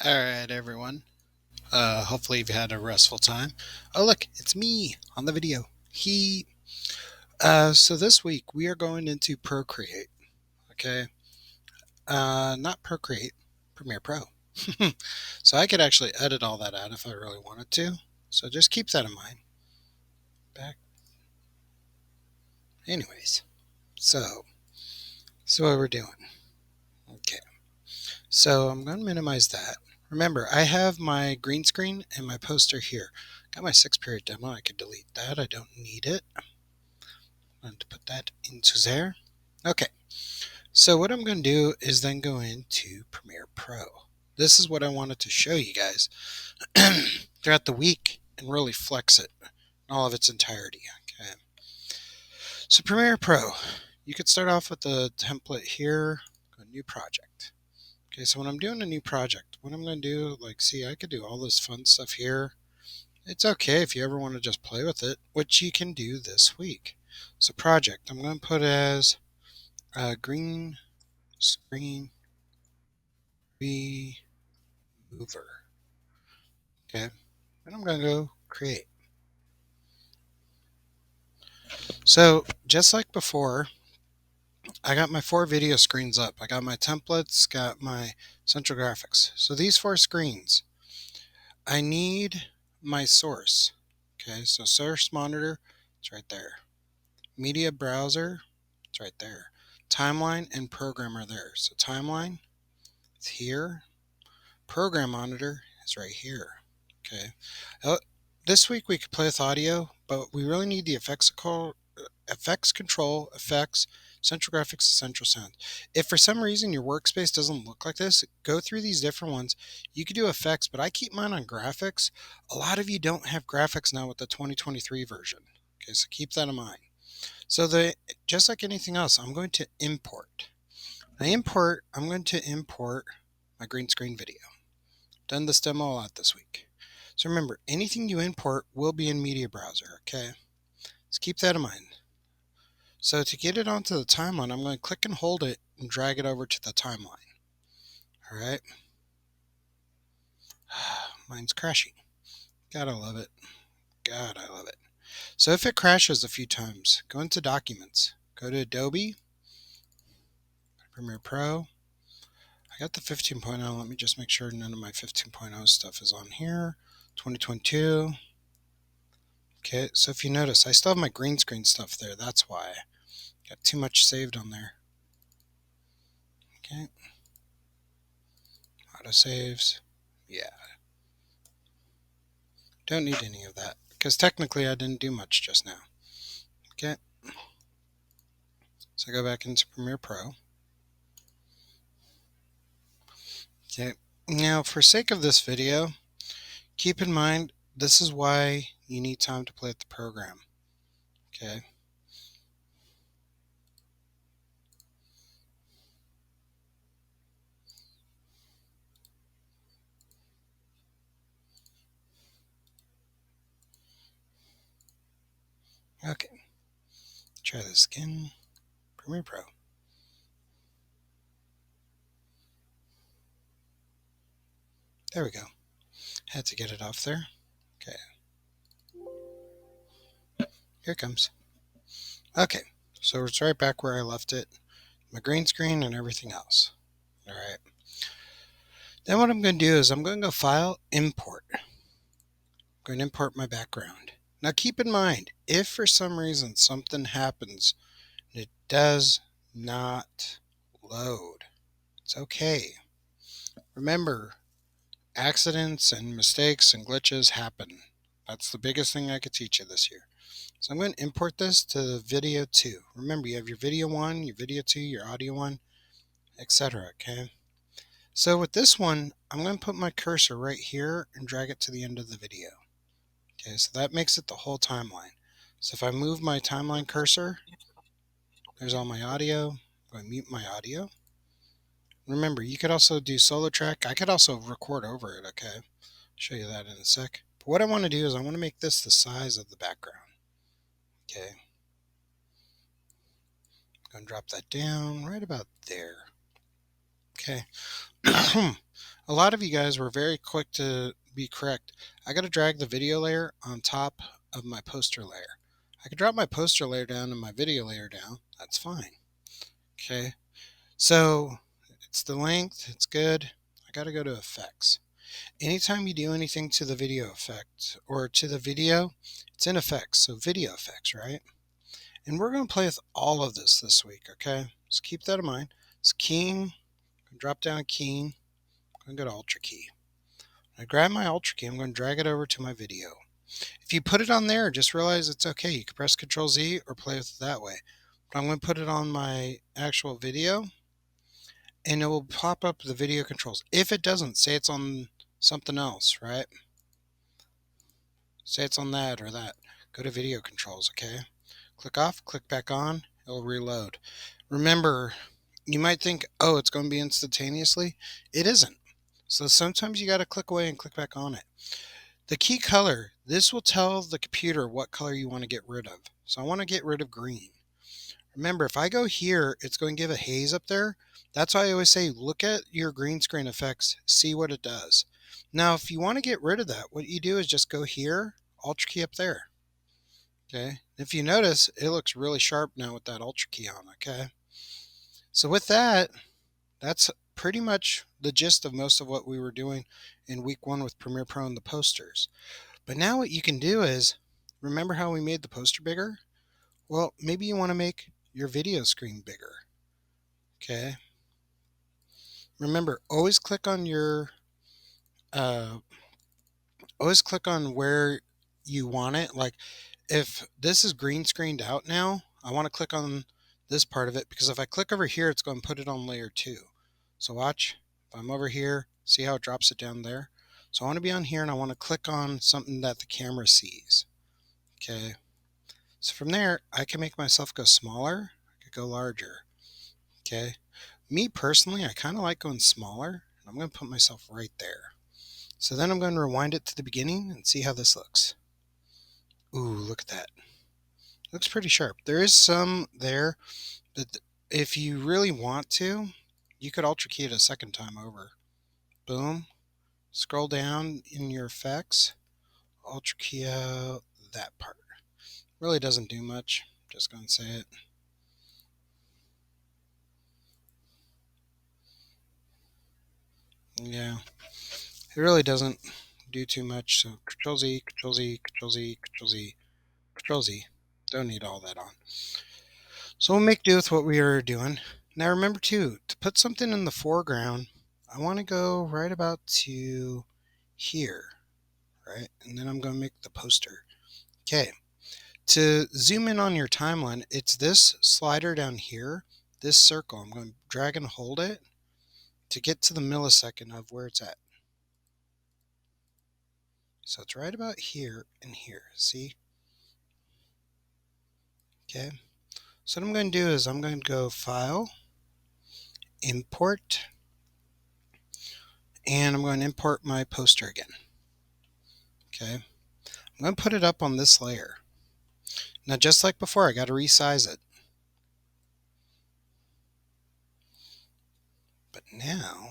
Alright, everyone. Hopefully you've had a restful time. Oh, look, it's me on the video. So this week we are going into Procreate. Okay. Not Procreate, Premiere Pro. So I could actually edit all that out if I really wanted to. So just keep that in mind. Back. Anyways, so what we're doing. Okay. So I'm going to minimize that. Remember, I have my green screen and my poster here. Got my 6-period demo. I could delete that. I don't need it. I'm going to put that into there. Okay. So what I'm going to do is then go into Premiere Pro. This is what I wanted to show you guys throughout the week and really flex it in all of its entirety. Okay. So Premiere Pro, you could start off with the template here, go new project. Okay, so when I'm doing a new project, what I'm going to do, see, I could do all this fun stuff here. It's okay if you ever want to just play with it, which you can do this week. So project, I'm going to put as green screen remover. Okay, and I'm going to go create. So just like before, I got my 4 video screens up. I got my templates, got my central graphics. So these 4 screens, I need my source. Okay, so source monitor, it's right there. Media browser, it's right there. Timeline and program are there. So timeline, it's here. Program monitor is right here. Okay. This week we could play with audio, but we really need the effects control, effects, central graphics, central sound. If for some reason your workspace doesn't look like this, go through these different ones. You could do effects, but I keep mine on graphics. A lot of you don't have graphics now with the 2023 version. Okay, so keep that in mind. So just like anything else, I'm going to import. I'm going to import my green screen video. Done this demo a lot this week. So remember, anything you import will be in Media Browser, okay? Just keep that in mind. So to get it onto the timeline, I'm going to click and hold it and drag it over to the timeline. All right. Mine's crashing. God, I love it. God, I love it. So if it crashes a few times, go into Documents. Go to Adobe, Premiere Pro. I got the 15.0. Let me just make sure none of my 15.0 stuff is on here. 2022. Okay, so if you notice, I still have my green screen stuff there. That's why. Got too much saved on there. Okay. Auto saves. Yeah. Don't need any of that because technically I didn't do much just now. Okay. So I go back into Premiere Pro. Okay. Now, for sake of this video, keep in mind this is why you need time to play with the program. Okay. Okay. Try this again. Premiere Pro. There we go. Had to get it off there. Okay. Here it comes. Okay. So it's right back where I left it. My green screen and everything else. All right. Then what I'm going to do is I'm going to go File, Import. I'm going to import my background. Now keep in mind, if for some reason something happens and it does not load, it's okay. Remember, accidents and mistakes and glitches happen. That's the biggest thing I could teach you this year. So I'm going to import this to video 2. Remember, you have your video 1, your video 2, your audio 1, etc. Okay. So with this one, I'm going to put my cursor right here and drag it to the end of the video. Okay, so that makes it the whole timeline. So if I move my timeline cursor, there's all my audio. I'm going to mute my audio. Remember, you could also do solo track. I could also record over it, okay? I'll show you that in a sec. But what I want to do is I want to make this the size of the background. Okay. I'm going to drop that down right about there. Okay. A lot of you guys were very quick to be correct. I got to drag the video layer on top of my poster layer. I could drop my poster layer down and my video layer down. That's fine. Okay. So it's the length. It's good. I got to go to effects. Anytime you do anything to the video effect or to the video, it's in effects. So video effects, right? And we're going to play with all of this week. Okay. So keep that in mind. It's keying. Drop down keying. I'm going to go to Ultra Key. I grab my Ultra Key. I'm going to drag it over to my video. If you put it on there, just realize it's okay. You can press Control Z or play with it that way. But I'm going to put it on my actual video, and it will pop up the video controls. If it doesn't, say it's on something else, right? Say it's on that or that. Go to video controls, okay? Click off, click back on, it'll reload. Remember, you might think, oh, it's going to be instantaneously. It isn't. So sometimes you got to click away and click back on it. The key color, this will tell the computer what color you want to get rid of. So I want to get rid of green. Remember, if I go here, it's going to give a haze up there. That's why I always say, look at your green screen effects, see what it does. Now, if you want to get rid of that, what you do is just go here, Ultra key up there. Okay. If you notice, it looks really sharp now with that Ultra key on. Okay. So with that, that's pretty much the gist of most of what we were doing in week 1 with Premiere Pro and the posters. But now what you can do is, remember how we made the poster bigger? Well, maybe you want to make your video screen bigger. Okay. Remember, always click on your, always click on where you want it. Like if this is green screened out now, I want to click on this part of it because if I click over here, it's going to put it on layer 2. So watch, if I'm over here, see how it drops it down there? So I want to be on here and I want to click on something that the camera sees. Okay. So from there, I can make myself go smaller. I could go larger. Okay. Me personally, I kind of like going smaller. I'm going to put myself right there. So then I'm going to rewind it to the beginning and see how this looks. Ooh, look at that. Looks pretty sharp. There is some there, but if you really want to, you could Ultra key it a second time over. Boom. Scroll down in your effects. Ultra key out that part. Really doesn't do much. Just going to say it. Yeah. It really doesn't do too much. So Control Z, Control Z, Control Z, Control Z, Control Z. Don't need all that on. So we'll make do with what we are doing. Now remember too, to put something in the foreground, I want to go right about to here, right? And then I'm going to make the poster. Okay. To zoom in on your timeline, it's this slider down here, this circle. I'm going to drag and hold it to get to the millisecond of where it's at. So it's right about here and here, see? Okay. So what I'm going to do is I'm going to go File, Import, and I'm going to import my poster again. Okay. I'm going to put it up on this layer. Now, just like before, I got to resize it. But now,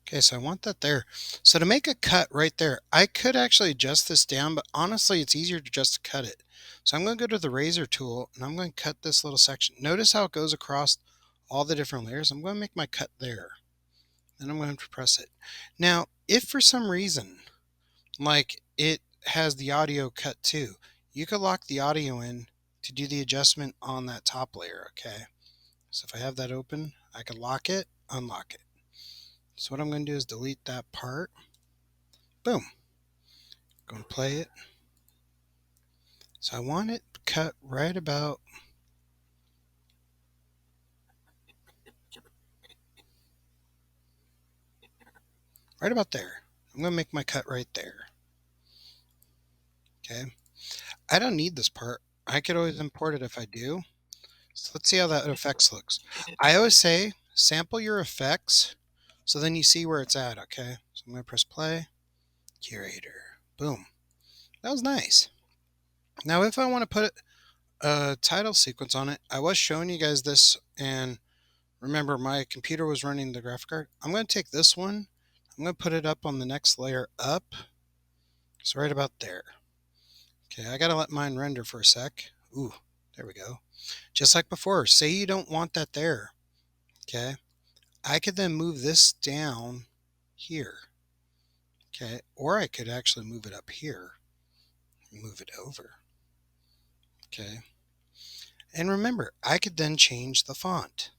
okay, so I want that there. So to make a cut right there, I could actually adjust this down, but honestly, it's easier to just cut it. So I'm going to go to the razor tool and I'm going to cut this little section. Notice how it goes across all the different layers. I'm going to make my cut there. Then I'm going to press it. Now, if for some reason, like it has the audio cut too, you could lock the audio in to do the adjustment on that top layer, okay? So if I have that open, I could lock it, unlock it. So what I'm going to do is delete that part. Boom. Going to play it. So I want it cut right about there. I'm going to make my cut right there. Okay. I don't need this part. I could always import it if I do. So let's see how that effects looks. I always say sample your effects so then you see where it's at, okay? So I'm going to press play. Curator. Boom. That was nice. Now, if I want to put a title sequence on it, I was showing you guys this, and remember, my computer was running the graphic card. I'm going to take this one. I'm going to put it up on the next layer up. So right about there. Okay, I got to let mine render for a sec. Ooh, there we go. Just like before, say you don't want that there. Okay, I could then move this down here. Okay, or I could actually move it up here. Move it over. Okay. And remember, I could then change the font.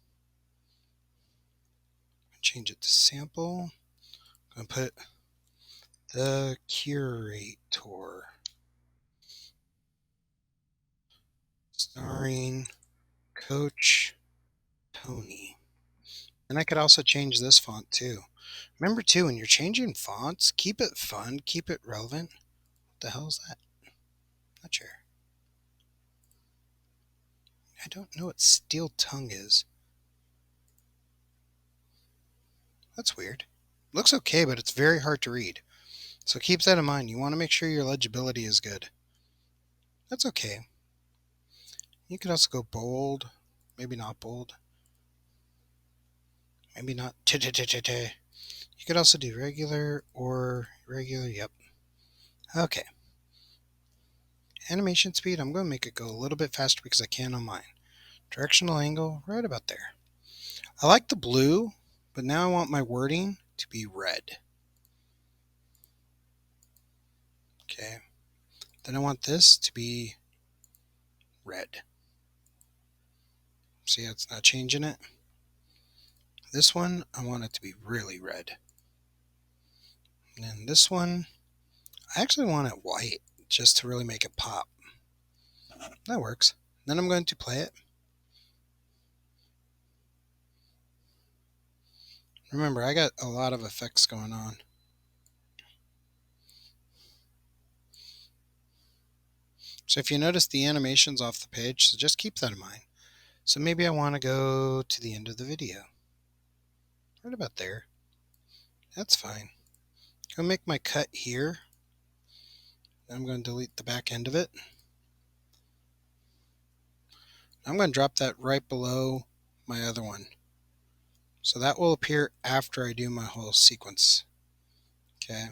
Change it to sample. I'm going to put the Curator. Starring Coach Tony. And I could also change this font too. Remember too, when you're changing fonts, keep it fun, keep it relevant. What the hell is that? Not sure. I don't know what steel tongue is. That's weird. Looks okay, but it's very hard to read. So keep that in mind. You want to make sure your legibility is good. That's okay. You could also go bold. Maybe not bold. Maybe not. You could also do regular or regular. Yep. Okay. Animation speed, I'm going to make it go a little bit faster because I can on mine. Directional angle, right about there. I like the blue, but now I want my wording to be red. Okay. Then I want this to be red. See how it's not changing it? This one, I want it to be really red. And then this one, I actually want it white just to really make it pop. That works. Then I'm going to play it. Remember, I got a lot of effects going on. So if you notice the animation's off the page, so just keep that in mind. So maybe I want to go to the end of the video. Right about there. That's fine. Go make my cut here. I'm going to delete the back end of it. I'm going to drop that right below my other one. So that will appear after I do my whole sequence. Okay.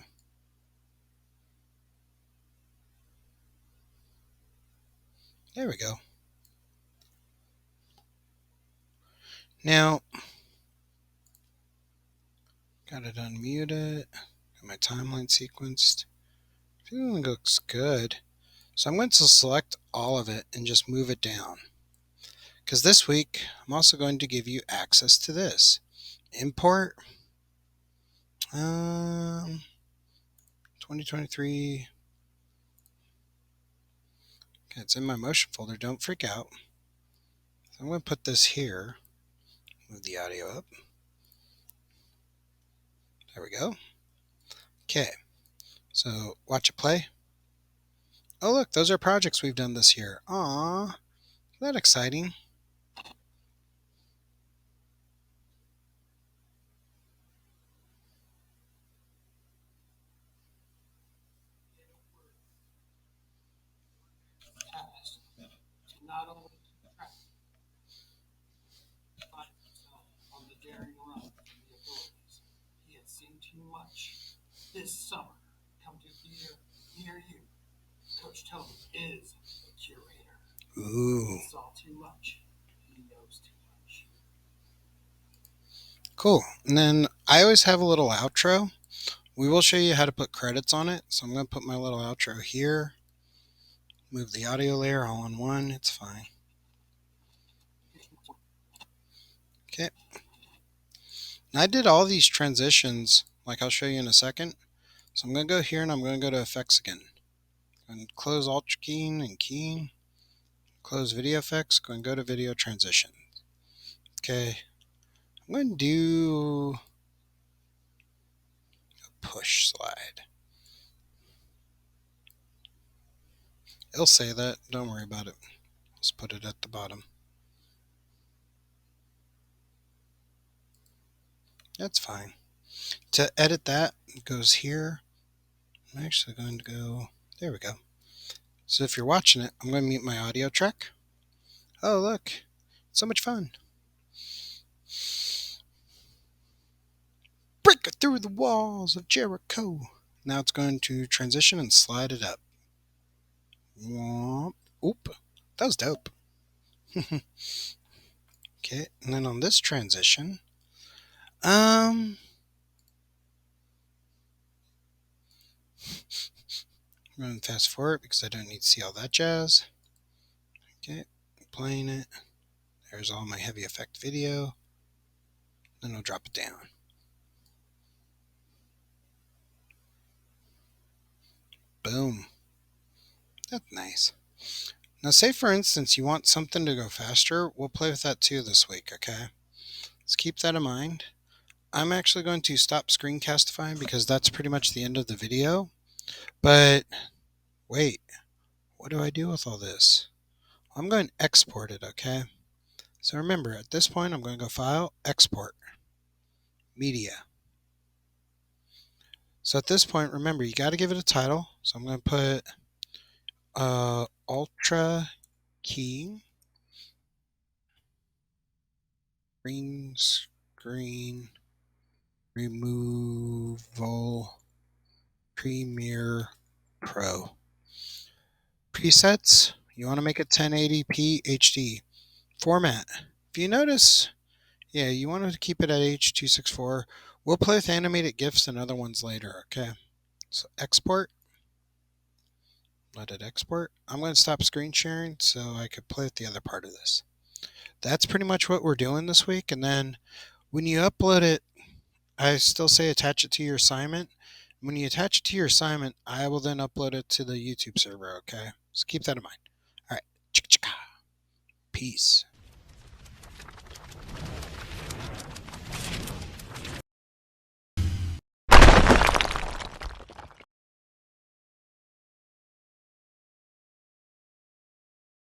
There we go. Now, got it unmuted. Got my timeline sequenced. Feeling looks good. So I'm going to select all of it and just move it down. Because this week, I'm also going to give you access to this. Import 2023. Okay, it's in my motion folder. Don't freak out. So I'm going to put this here. Move the audio up. There we go. Okay. So watch it play. Oh, look, those are projects we've done this year. Aww. Isn't that exciting? Not only on the daring run from the authorities. He had seen too much. This summer, come to theater near you. Coach Tony is the curator. Ooh. He saw too much. He knows too much. Cool. And then I always have a little outro. We will show you how to put credits on it. So I'm going to put my little outro here. Move the audio layer all in one. It's fine. Okay. Now I did all these transitions like I'll show you in a second. So I'm going to go here and I'm going to go to effects again. And close Alt keying and keying. Close video effects. Go and go to video transition. Okay. I'm going to do a push slide. It'll say that. Don't worry about it. Let's put it at the bottom. That's fine. To edit that, it goes here. I'm actually going to go, there we go. So if you're watching it, I'm going to mute my audio track. Oh, look, so much fun. Break it through the walls of Jericho. Now it's going to transition and slide it up. Womp. Oop, that was dope. Okay, and then on this transition, I'm going to fast forward because I don't need to see all that jazz. Okay, playing it. There's all my heavy effect video. Then I'll drop it down. Boom. That's nice. Now, say for instance you want something to go faster, we'll play with that too this week, okay? Let's keep that in mind. I'm actually going to stop screencastifying because that's pretty much the end of the video. But wait, what do I do with all this? I'm going to export it, okay? So remember, at this point, I'm going to go File, Export, Media. So at this point, remember, you got to give it a title. So I'm going to put Ultra Key Green Screen Removal Premiere Pro. Presets, you want to make it 1080p HD. Format, if you notice, yeah, you want to keep it at H.264. We'll play with animated GIFs and other ones later, okay? So export, let it export. I'm going to stop screen sharing so I could play with the other part of this. That's pretty much what we're doing this week. And then when you upload it, I still say attach it to your assignment. When you attach it to your assignment, I will then upload it to the YouTube server, okay? So keep that in mind. All right. Peace.